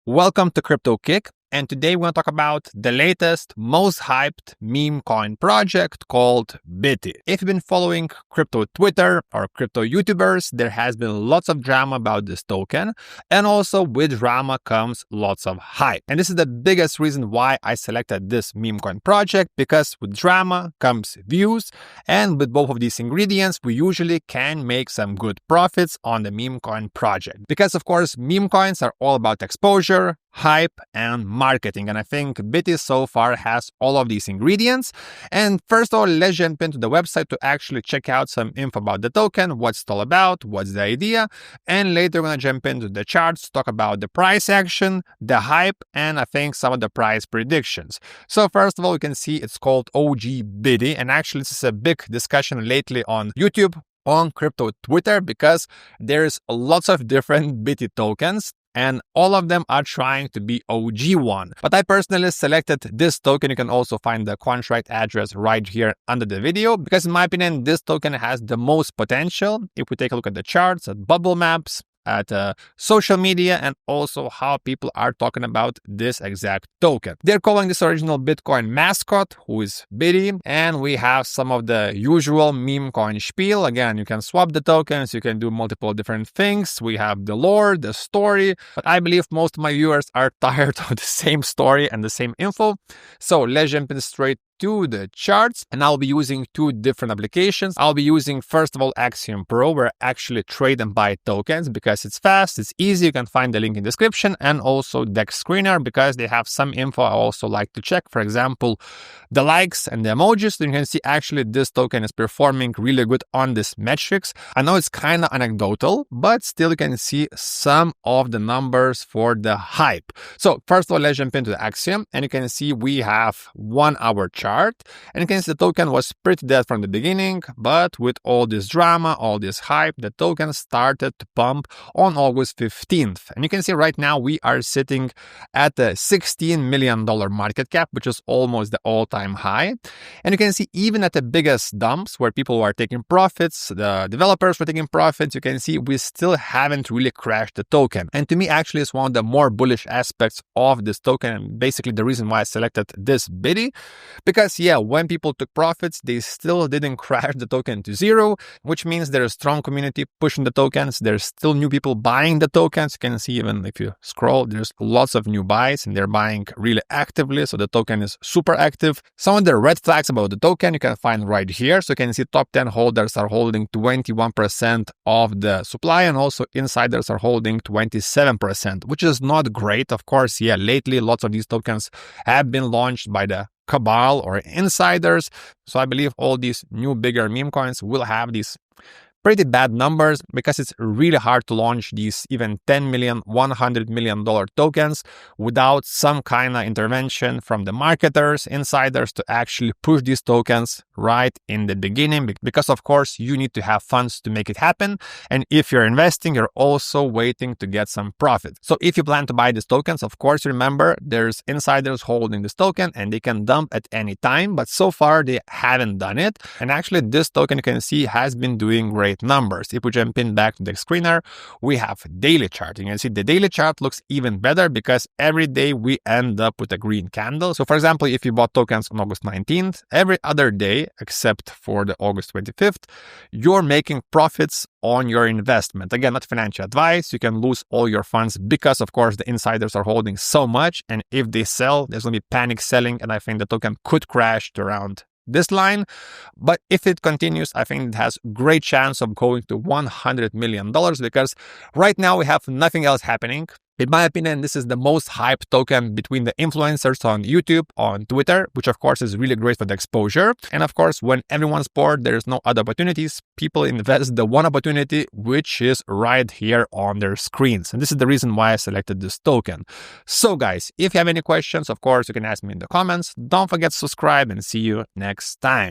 Welcome to Crypto Kick, and today we're going to talk about the latest, most hyped meme coin project called Bitty. If you've been following crypto Twitter or crypto YouTubers, there has been lots of drama about this token, and also with drama comes lots of hype. And this is the biggest reason why I selected this meme coin project, because with drama comes views, and with both of these ingredients, we usually can make some good profits on the meme coin project. Because of course, meme coins are all about exposure, hype, and marketing. And I think Bitty so far has all of these ingredients. And first of all, let's jump into the website to actually check out some info about the token, what's it all about, what's the idea. And later we're going to jump into the charts, talk about the price action, the hype, and I think some of the price predictions. So first of all, you can see it's called OG Bitty. And actually, this is a big discussion lately on YouTube, on crypto Twitter, because there's lots of different Bitty tokens, and all of them are trying to be OG1. But I personally selected this token. You can also find the contract address right here under the video, because in my opinion, this token has the most potential. If we take a look at the charts, at bubble maps, at social media, and also how people are talking about this exact token. They're calling this original Bitcoin mascot, who is Bitty, and we have some of the usual meme coin spiel. Again, you can swap the tokens, you can do multiple different things. We have the lore, the story, but I believe most of my viewers are tired of the same story and the same info. So let's jump in straight to the charts, and I'll be using two different applications. I'll be using, first of all, Axiom Pro, where I actually trade and buy tokens because it's fast, it's easy. You can find the link in the description, and also Dex Screener, because they have some info I also like to check. For example, the likes and the emojis. So you can see actually this token is performing really good on this metrics. I know it's kind of anecdotal, but still you can see some of the numbers for the hype. So first of all, let's jump into the Axiom, and you can see we have 1 hour chart. And you can see the token was pretty dead from the beginning, but with all this drama, all this hype, the token started to pump on August 15th. And you can see right now we are sitting at a $16 million market cap, which is almost the all-time high. And you can see even at the biggest dumps where people were taking profits, the developers were taking profits, you can see we still haven't really crashed the token. And to me, actually, it's one of the more bullish aspects of this token, and basically the reason why I selected this Bitty. Because yeah, when people took profits, they still didn't crash the token to zero, which means there's a strong community pushing the tokens. There's still new people buying the tokens. You can see even if you scroll, there's lots of new buys, and they're buying really actively. So the token is super active. Some of the red flags about the token you can find right here. So you can see top 10 holders are holding 21% of the supply, and also insiders are holding 27%, which is not great. Of course, yeah, lately lots of these tokens have been launched by the cabal or insiders. So I believe all these new bigger meme coins will have these pretty bad numbers, because it's really hard to launch these even $10 million, $100 million tokens without some kind of intervention from the marketers, insiders, to actually push these tokens right in the beginning, because of course you need to have funds to make it happen. And if you're investing, you're also waiting to get some profit. So if you plan to buy these tokens, of course, remember there's insiders holding this token and they can dump at any time, but so far they haven't done it. And actually this token, you can see, has been doing great numbers. If we jump in back to the screener, we have daily chart. You can see the daily chart looks even better, because every day we end up with a green candle. So for example, if you bought tokens on August 19th, every other day except for the August 25th, you're making profits on your investment. Again, not financial advice. You can lose all your funds because of course the insiders are holding so much, and if they sell, there's going to be panic selling, and I think the token could crash to around this line. But if it continues, I think it has great chance of going to $100 million, because right now we have nothing else happening. In my opinion, this is the most hyped token between the influencers on YouTube, on Twitter, which of course is really great for the exposure. And of course, when everyone's bored, there's no other opportunities. People invest the one opportunity, which is right here on their screens. And this is the reason why I selected this token. So guys, if you have any questions, of course, you can ask me in the comments. Don't forget to subscribe, and see you next time.